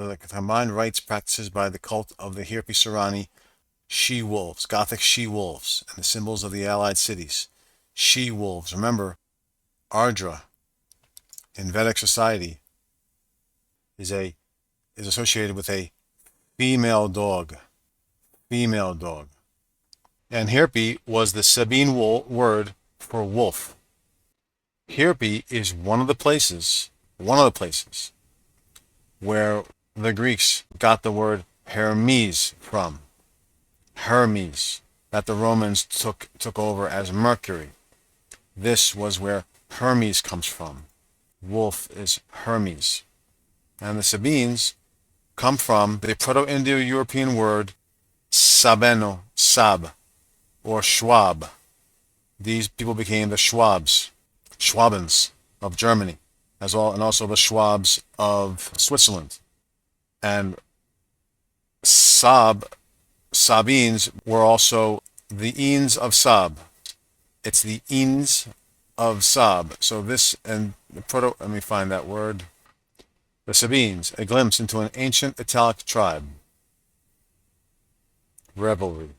the combined rites practices by the cult of the Hirpi Sarani she-wolves, Gothic she-wolves, and the symbols of the allied cities. She-wolves. Remember, Ardra in Vedic society is associated with a female dog. Female dog. And Hirpi was the Sabine word for wolf. Hirpi is one of the places where the Greeks got the word Hermes from. Hermes, that the Romans took over as Mercury. This was where Hermes comes from. Wolf is Hermes. And the Sabines come from the Proto-Indo-European word Sabeno, Sab, or Schwab. These people became the Schwabens of Germany, and also the Schwabs of Switzerland. And Sabines were also the Eans of Sab. It's the Eans of Sab. So this and the let me find that word. The Sabines, a glimpse into an ancient Italic tribe. Revelry.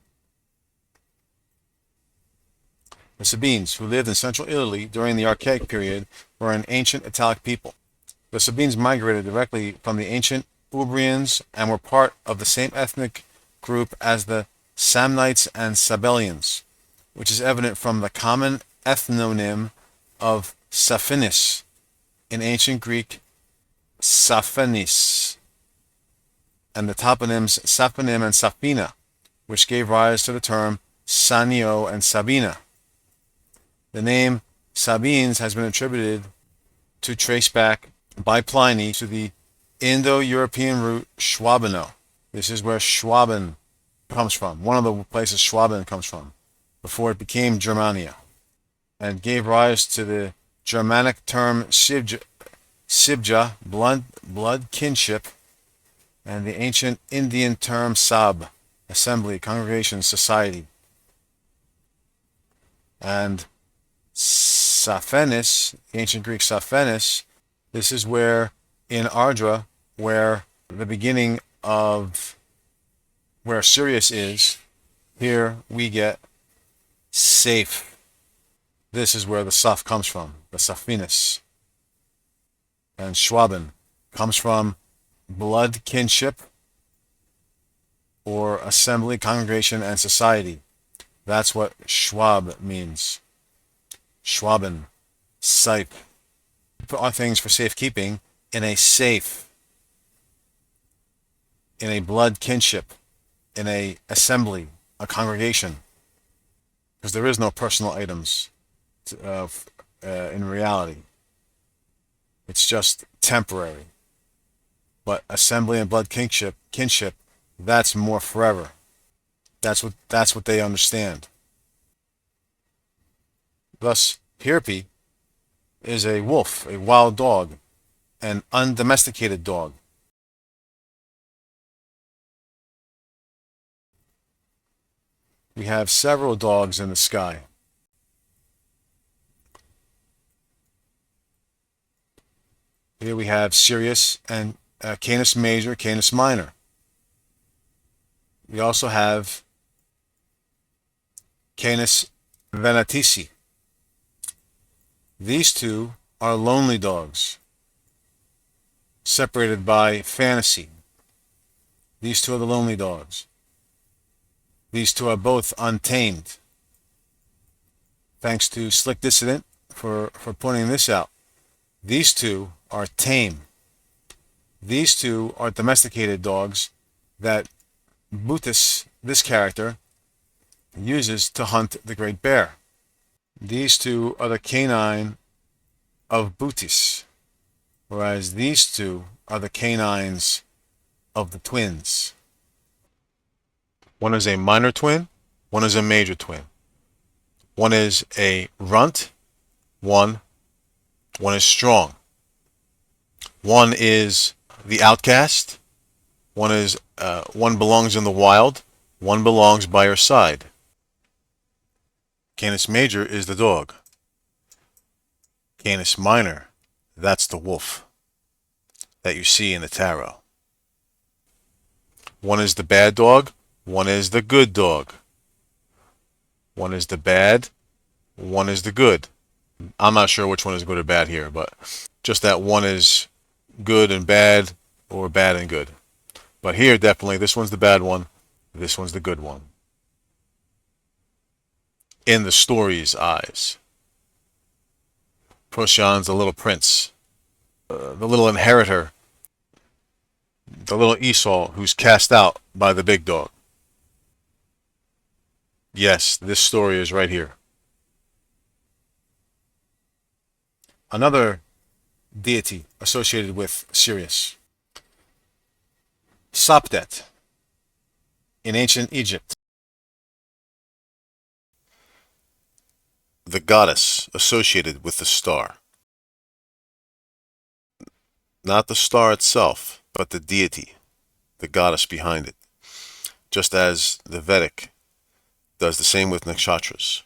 The Sabines, who lived in central Italy during the Archaic period, were an ancient Italic people. The Sabines migrated directly from the ancient Umbrians and were part of the same ethnic group as the Samnites and Sabellians, which is evident from the common ethnonym of Saphinis, in ancient Greek Saphanis, and the toponyms Saphanim and Saphina, which gave rise to the term Sanio and Sabina. The name Sabines has been attributed to trace back by Pliny to the Indo-European root Schwabeno. This is where Schwaben comes from, one of the places Schwaben comes from, before it became Germania, and gave rise to the Germanic term Sibja, blood kinship, and the ancient Indian term Sab, assembly, congregation, society. And Saphenis, ancient Greek Saphenis, this is where in Ardra, where the beginning of where Sirius is, here we get safe. This is where the Saf comes from, the Saphinis. And Schwaben comes from blood kinship or assembly, congregation, and society. That's what Schwab means. Schwaben, safe. Put our things for safekeeping in a safe, in a blood kinship, in a assembly, a congregation. Because there is no personal items in reality. It's just temporary. But assembly and blood kinship, that's more forever. That's what they understand. Thus, Hirpi is a wolf, a wild dog, an undomesticated dog. We have several dogs in the sky. Here we have Sirius and Canis Major, Canis Minor. We also have Canis Venatici. These two are lonely dogs, separated by fantasy. These two are the lonely dogs. These two are both untamed. Thanks to Slick Dissident for pointing this out. These two are tame. These two are domesticated dogs that Bootis, this character, uses to hunt the great bear. These two are the canine of Bootis, whereas these two are the canines of the twins. One is a minor twin, one is a major twin. One is a runt, one is strong. One is the outcast, one belongs in the wild, one belongs by your side. Canis Major is the dog. Canis Minor, that's the wolf that you see in the tarot. One is the bad dog, one is the good dog. One is the bad, one is the good. I'm not sure which one is good or bad here, but just that one is good and bad or bad and good. But here, definitely, this one's the bad one, this one's the good one. In the story's eyes. Procyan's the little prince, the little inheritor, the little Esau who's cast out by the big dog. Yes, this story is right here. Another deity associated with Sirius. Sopdet in ancient Egypt. The goddess associated with the star. Not the star itself, but the deity, the goddess behind it. Just as the Vedic does the same with nakshatras.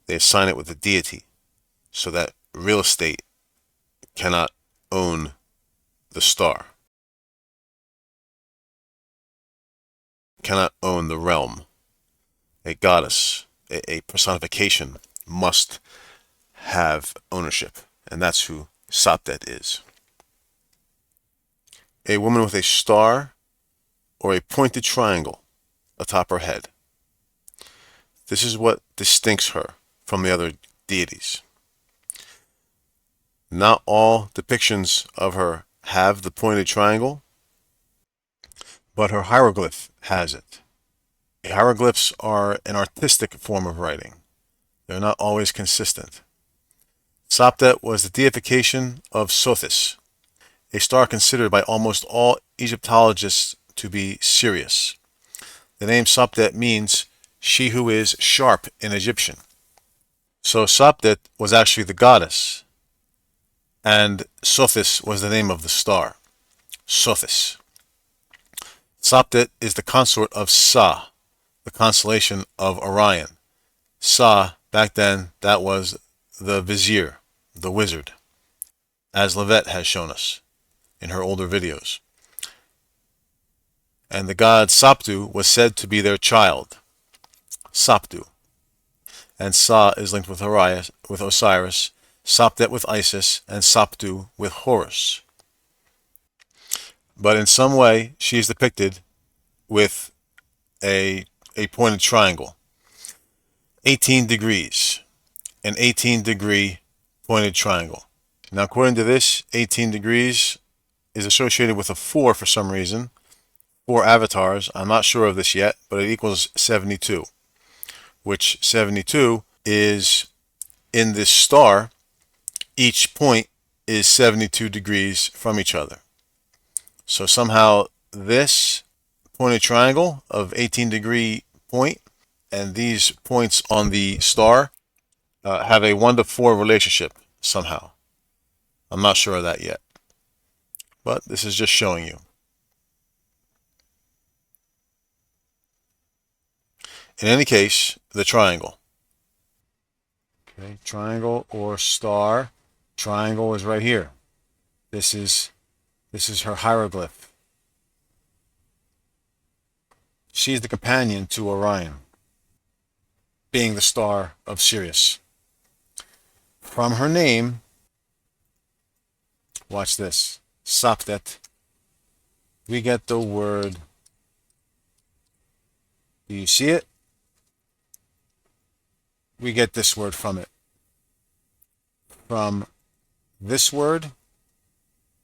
They assign it with the deity so that real estate cannot own the star, cannot own the realm. A goddess, a personification, must have ownership, and that's who Sopdet is. A woman with a star or a pointed triangle atop her head. This is what distincts her from the other deities. Not all depictions of her have the pointed triangle, but her hieroglyph has it. Hieroglyphs are an artistic form of writing. They're not always consistent. Sopdet was the deification of Sothis, a star considered by almost all Egyptologists to be Sirius. The name Sopdet means she who is sharp in Egyptian. So Sopdet was actually the goddess, and Sothis was the name of the star. Sothis. Sopdet is the consort of Sa, the constellation of Orion. Sa, back then, that was the vizier, the wizard, as Lavette has shown us in her older videos. And the god Sopdu was said to be their child, Sopdu. And Sa is linked with Osiris, Sopdet with Isis, and Sopdu with Horus. But in some way, she is depicted with a pointed triangle. 18 degrees. An 18-degree pointed triangle. Now, according to this, 18 degrees is associated with a 4 for some reason. 4 avatars. I'm not sure of this yet, but it equals 72. Which 72 is in this star. Each point is 72 degrees from each other. So somehow this pointed triangle of 18-degree point and these points on the star have a 1-to-4 relationship somehow. I'm not sure of that yet, but this is just showing you. In any case, the triangle. Okay, triangle or star. Triangle is right here. This is her hieroglyph. She's the companion to Orion, being the star of Sirius. From her name, watch this, Sopdet, we get the word, do you see it? We get this word from it. From this word,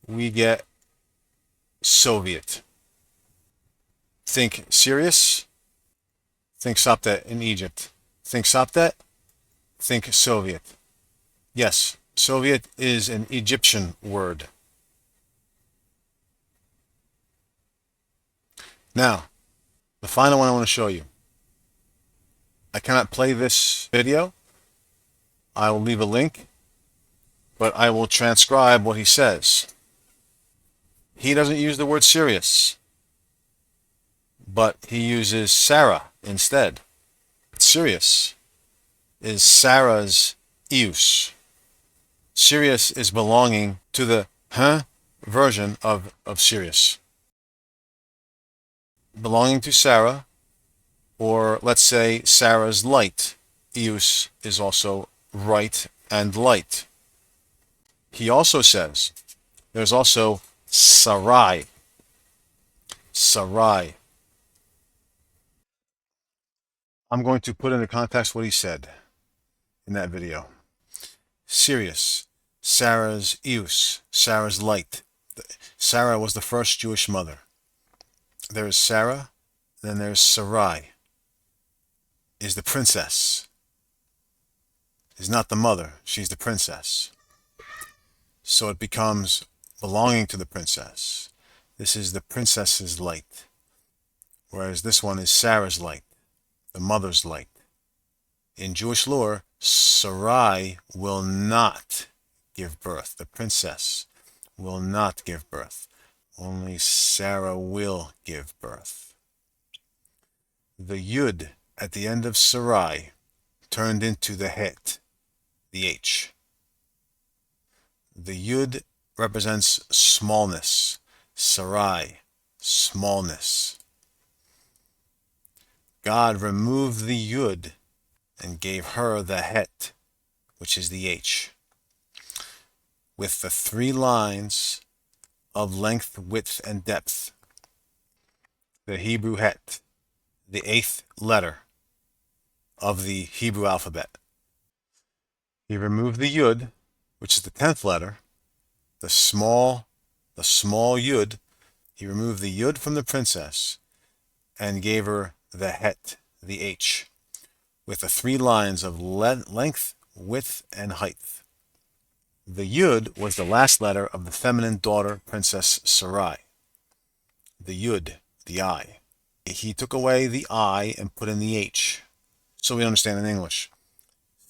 we get Soviet. Think Sirius, think Sopdet in Egypt. Think Sopdet, think Soviet. Yes, Soviet is an Egyptian word. Now, the final one I want to show you. I cannot play this video. I will leave a link, but I will transcribe what he says. He doesn't use the word Sirius, but he uses Sarah instead. Sirius is Sarah's Eus. Sirius is belonging to the version of Sirius. belonging to Sarah, or let's say Sarah's light. Eus is also right and light. He also says there's also Sarai. Sarai. I'm going to put into context what he said in that video. Sirius, Sarah's Eus, Sarah's light. Sarah was the first Jewish mother. There is Sarah, then there's Sarai, is the princess. Is not the mother, she's the princess. So it becomes belonging to the princess. This is the princess's light, whereas this one is Sarah's light, the mother's light. In Jewish lore, Sarai will not give birth. The princess will not give birth. Only Sarah will give birth. The Yud at the end of Sarai turned into the Het, the H. The Yud represents smallness. Sarai, smallness. God removed the Yud and gave her the Het, which is the H, with the 3 lines of length, width, and depth. The Hebrew Het, the 8th letter of the Hebrew alphabet. He removed the Yud, which is the 10th letter, the small Yud. He removed the Yud from the princess and gave her the Het, the H, with the 3 lines of length, width, and height. The Yud was the last letter of the feminine daughter, Princess Sarai. The Yud, the I. He took away the I and put in the H, so we understand in English.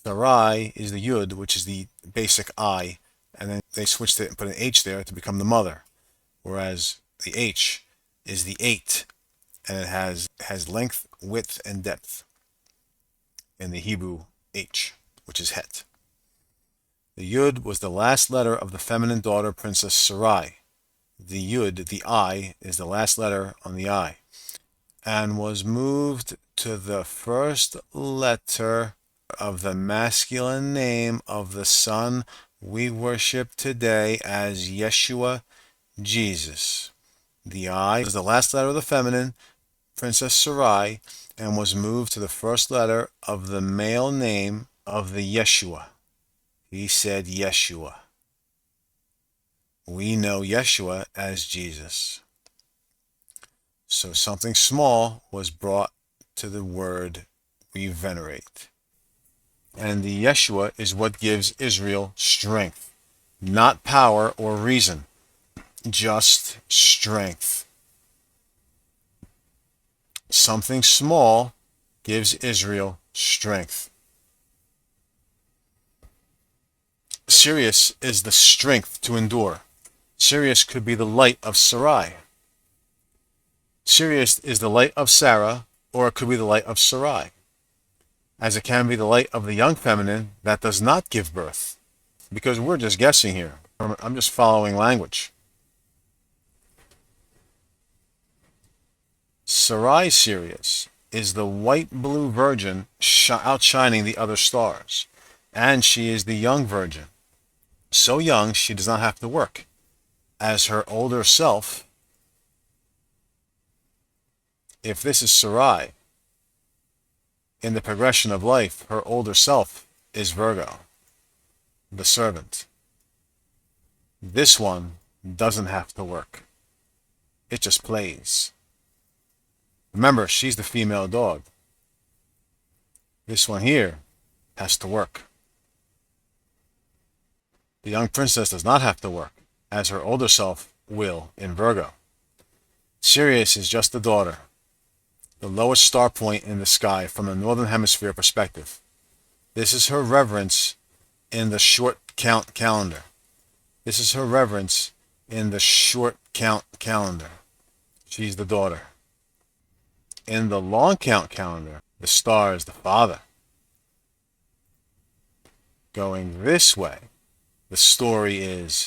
Sarai is the Yud, which is the basic I, and then they switched it and put an H there to become the mother, whereas the H is the 8, and it has length, width, and depth in the Hebrew H, which is Het. The Yud was the last letter of the feminine daughter, Princess Sarai. The Yud, the I, is the last letter on the I, and was moved to the first letter of the masculine name of the Son we worship today as Yeshua, Jesus. The I is the last letter of the feminine, Princess Sarai, and was moved to the first letter of the male name of the Yeshua. He said Yeshua. We know Yeshua as Jesus. So something small was brought to the word we venerate. And the Yeshua is what gives Israel strength, not power or reason, just strength. Something small gives Israel strength. Sirius is the strength to endure. Sirius could be the light of Sarai. Sirius is the light of Sarah, or it could be the light of Sarai, as it can be the light of the young feminine that does not give birth, because we're just guessing here. I'm just following language. Sarai Sirius is the white-blue virgin outshining the other stars, and she is the young virgin, so young she does not have to work, as her older self. If this is Sarai, in the progression of life, her older self is Virgo, the servant. This one doesn't have to work. It just plays. Remember, she's the female dog. This one here has to work. The young princess does not have to work, as her older self will in Virgo. Sirius is just the daughter, the lowest star point in the sky from a northern hemisphere perspective. This is her reverence in the short count calendar. This is her reverence in the short count calendar. She's the daughter. In the long count calendar, the star is the father. Going this way, the story is